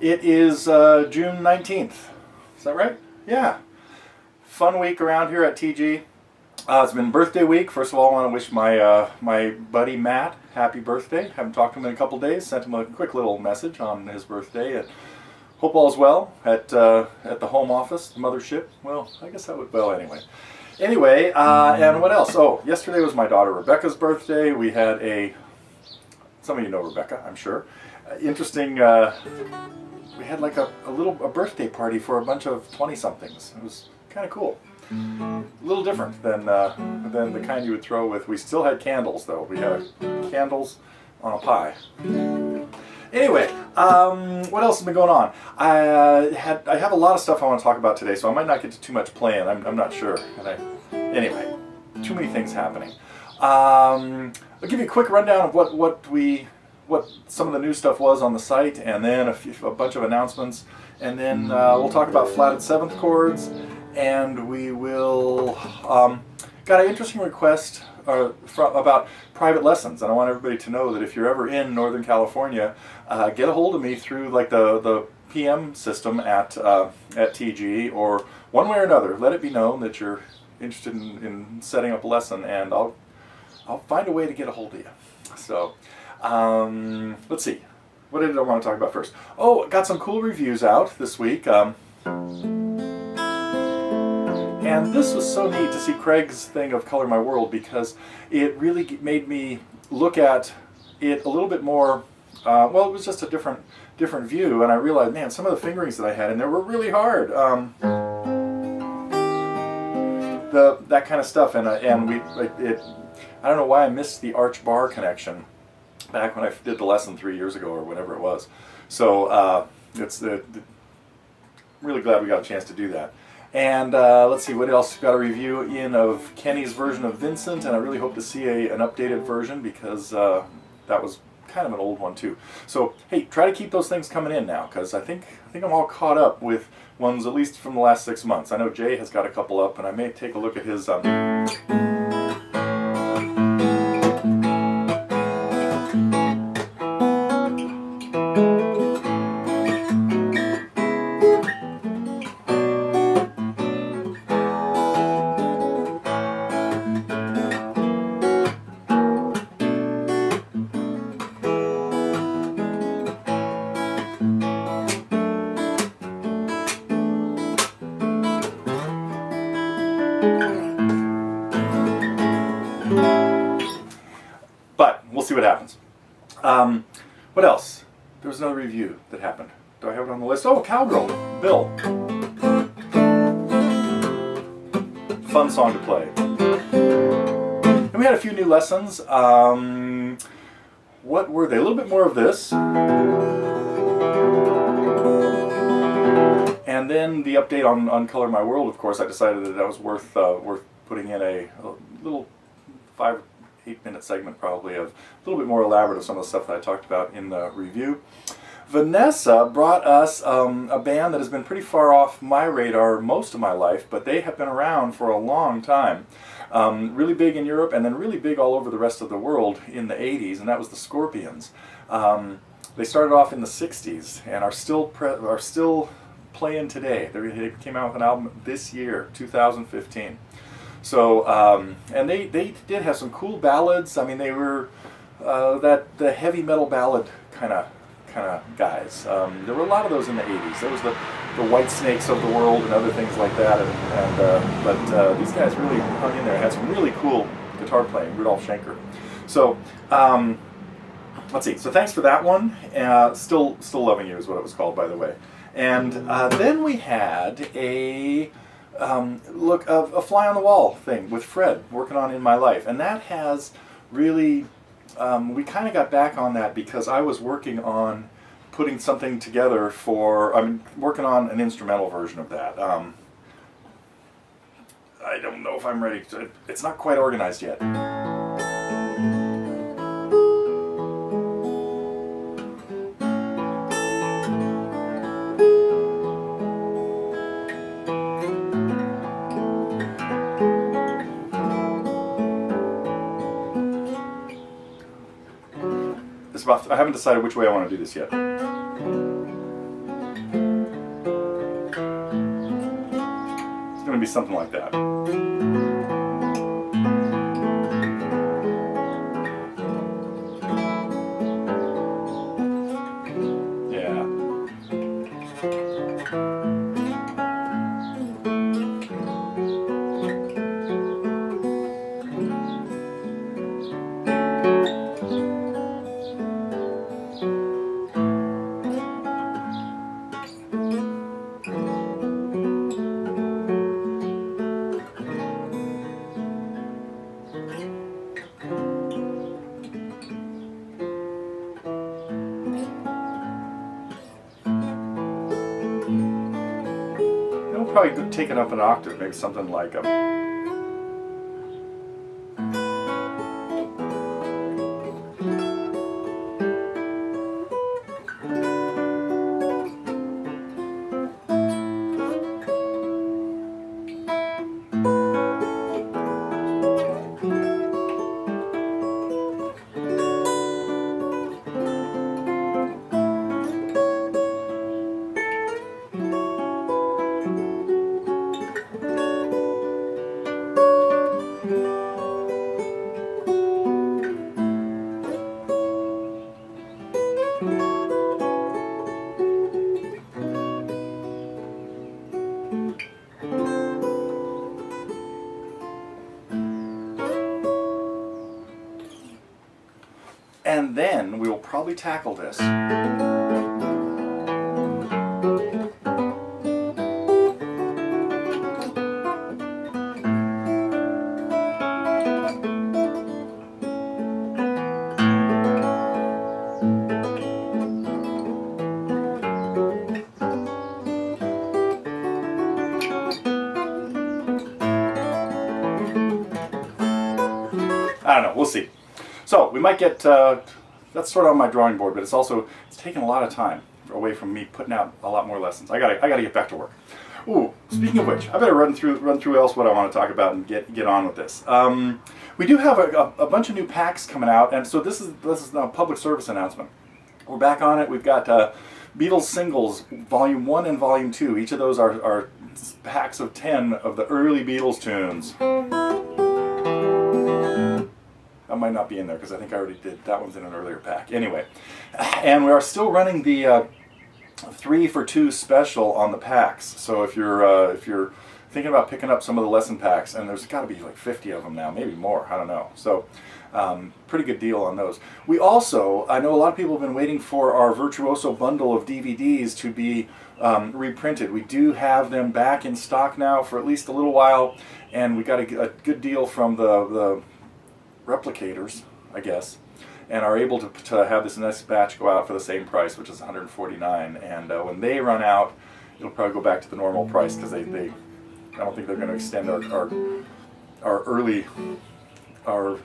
It is June 19th. Is that right? Yeah. Fun week around here at TG. It's been birthday week. First of all, I want to wish my buddy Matt happy birthday. Haven't talked to him in a couple days. Sent him a quick little message on his birthday. Hope all's well at the home office, the mothership. Well, I guess that would, well, anyway. Anyway, and what else? Oh, yesterday was my daughter Rebecca's birthday. We had some of you know Rebecca, I'm sure. Interesting, we had like a birthday party for a bunch of 20-somethings. It was kind of cool. A little different than the kind you would throw with. We still had candles though. We had candles on a pie. Anyway, what else has been going on? I have a lot of stuff I want to talk about today, so I might not get to too much playing. I'm not sure. Anyway, too many things happening. I'll give you a quick rundown of what some of the new stuff was on the site, and then a bunch of announcements, and then we'll talk about flatted seventh chords, and we will got an interesting request about private lessons, and I want everybody to know that if you're ever in Northern California, get a hold of me through like the PM system at TG, or one way or another. Let it be known that you're interested in setting up a lesson, and I'll find a way to get a hold of you. So let's see. What did I want to talk about first? Oh, got some cool reviews out this week. And this was so neat to see Craig's thing of Color My World, because it really made me look at it a little bit more, well, it was just a different view, and I realized, man, some of the fingerings that I had in there were really hard. That kind of stuff, and I don't know why I missed the arch bar connection back when I did the lesson 3 years ago or whatever it was. So it's really glad we got a chance to do that. And let's see, what else? Got a review in of Kenny's version of Vincent, and I really hope to see an updated version, because that was kind of an old one too. So hey, try to keep those things coming in now, because I think I'm all caught up with ones at least from the last 6 months. I know Jay has got a couple up, and I may take a look at his. But we'll see what happens. What else? There was another review that happened. Do I have it on the list? Oh, Cowgirl, Bill. Fun song to play. And we had a few new lessons. What were they? A little bit more of this. And then the update on Color My World, of course. I decided that was worth putting in a little 5 8-minute segment, probably, of a little bit more elaborate of some of the stuff that I talked about in the review. Vanessa brought us a band that has been pretty far off my radar most of my life, but they have been around for a long time. Really big in Europe, and then really big all over the rest of the world in the 80s, and that was the Scorpions. They started off in the 60s and are still playing today. They came out with an album this year, 2015. So, and they did have some cool ballads. I mean, they were the heavy metal ballad kind of guys. There were a lot of those in the 80s. There was the White Snakes of the world and other things like that. But these guys really hung in there. Had some really cool guitar playing, Rudolf Schenker. So, let's see. So thanks for that one. Still Loving You is what it was called, by the way. And then we had a fly on the wall thing with Fred working on In My Life, and that has really we kind of got back on that because I was working on putting something together working on an instrumental version of that. I don't know if I'm ready to, it's not quite organized yet. I haven't decided which way I want to do this yet. be something like that. Yeah. It'll probably take it up an octave, maybe something like a... And then we will probably tackle this. I don't know, we'll see. So we might get, that's sort of on my drawing board, but it's taking a lot of time away from me putting out a lot more lessons. I gotta get back to work. Ooh, speaking of which, I better run through else what I want to talk about and get on with this. We do have a bunch of new packs coming out, and so this is a public service announcement. We're back on it. We've got Beatles singles, Volume 1 and Volume 2. Each of those are packs of 10 of the early Beatles tunes. That might not be in there because I think I already did. That one's in an earlier pack. Anyway, and we are still running the 3 for 2 special on the packs. So if you're thinking about picking up some of the lesson packs, and there's got to be like 50 of them now, maybe more. I don't know. So pretty good deal on those. We also, I know a lot of people have been waiting for our Virtuoso bundle of DVDs to be reprinted. We do have them back in stock now for at least a little while, and we got a good deal from the replicators, I guess, and are able to have this next batch go out for the same price, which is $149. And when they run out, it'll probably go back to the normal price because I don't think they're going to extend our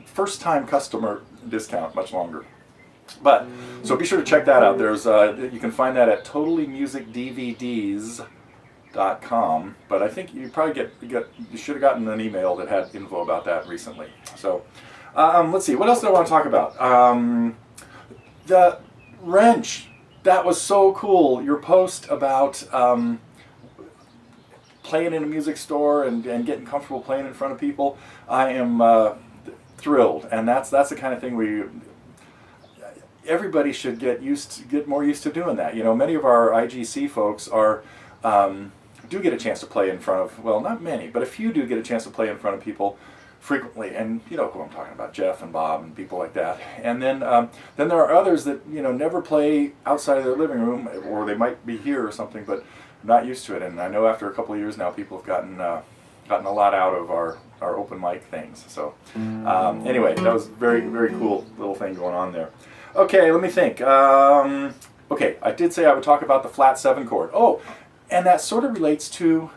first-time customer discount much longer. But so be sure to check that out. There's you can find that at totallymusicdvds.com. But I think you probably you should have gotten an email that had info about that recently. So. Let's see, what else do I want to talk about? The wrench, that was so cool. Your post about playing in a music store and getting comfortable playing in front of people, I am thrilled. And that's the kind of thing everybody should get more used to doing that. You know, many of our IGC folks do get a chance to play in front of, well, not many, but a few do get a chance to play in front of people frequently, and you know who I'm talking about, Jeff and Bob and people like that. And then there are others that never play outside of their living room, or they might be here or something, but not used to it. And I know after a couple of years now, people have gotten a lot out of our open mic things. So anyway, that was very, very cool little thing going on there. Okay, let me think. Okay, I did say I would talk about the flat 7 chord. Oh, and that sort of relates to.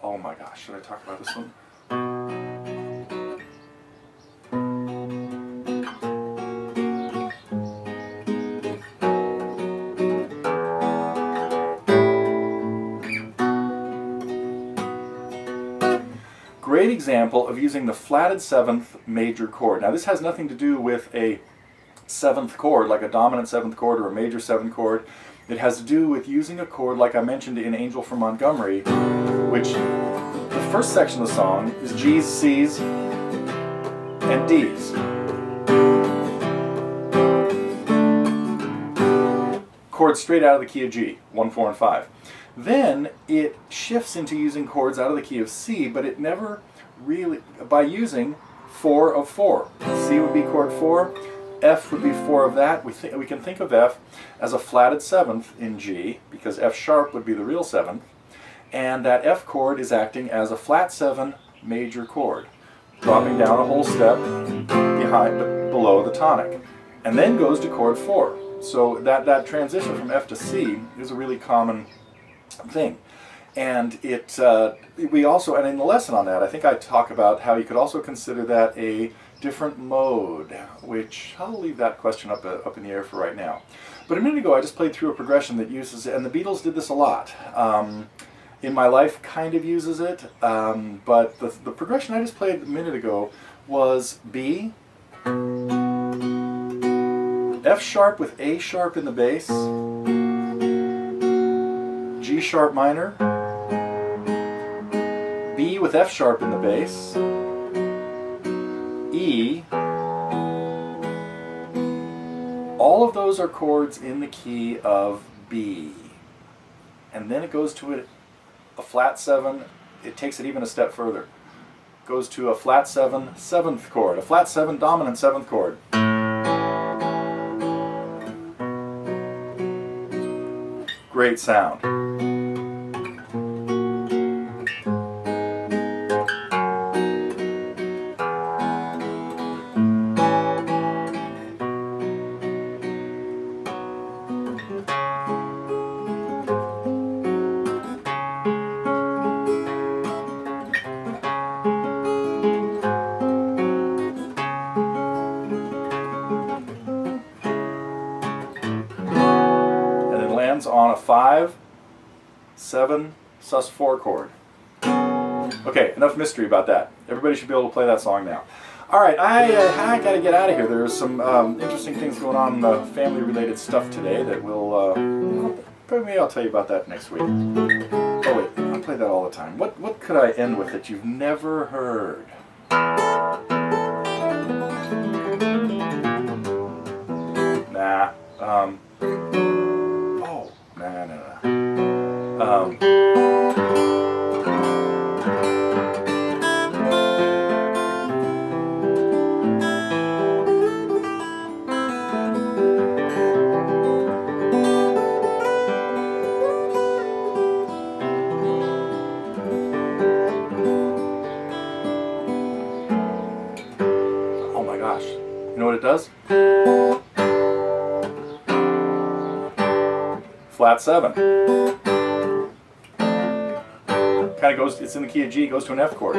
Oh my gosh, should I talk about this one? Great example of using the flatted 7th major chord. Now this has nothing to do with a 7th chord, like a dominant 7th chord or a major 7th chord. It has to do with using a chord like I mentioned in Angel from Montgomery, which the first section of the song is G's, C's, and D's. Chords straight out of the key of G, 1, 4, and 5. Then it shifts into using chords out of the key of C, but it never really, by using 4 of 4. C would be chord 4, F would be 4 of that. We can think of F as a flatted 7th in G, because F sharp would be the real 7th, and that F chord is acting as a flat 7 major chord, dropping down a whole step below the tonic, and then goes to chord 4. So that transition from F to C is a really common thing. And we also, and in the lesson on that, I think I talk about how you could also consider that a different mode, which I'll leave that question up in the air for right now. But a minute ago I just played through a progression that uses it, and the Beatles did this a lot. In My Life kind of uses it, but the progression I just played a minute ago was B, F sharp with A sharp in the bass, G sharp minor, B with F sharp in the bass, E. All of those are chords in the key of B. And then it goes to a flat 7, it takes it even a step further. Goes to a flat 7 7th chord, a flat 7 dominant 7th chord. Great sound. On a 5, 7, sus4 chord. Okay, enough mystery about that. Everybody should be able to play that song now. Alright, I gotta get out of here. There's some interesting things going on, family-related stuff today that maybe I'll tell you about that next week. Oh wait, I play that all the time. What could I end with that you've never heard? Nah. Oh my gosh. You know what it does? Flat 7. Kind of goes, it's in the key of G, goes to an F chord.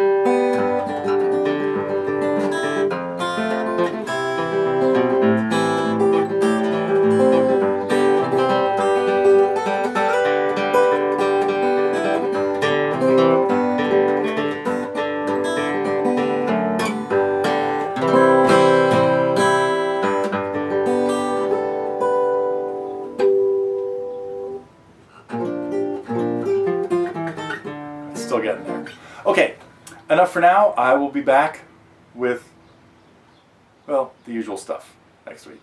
Still getting there. Okay, enough for now. I will be back with, well, the usual stuff next week.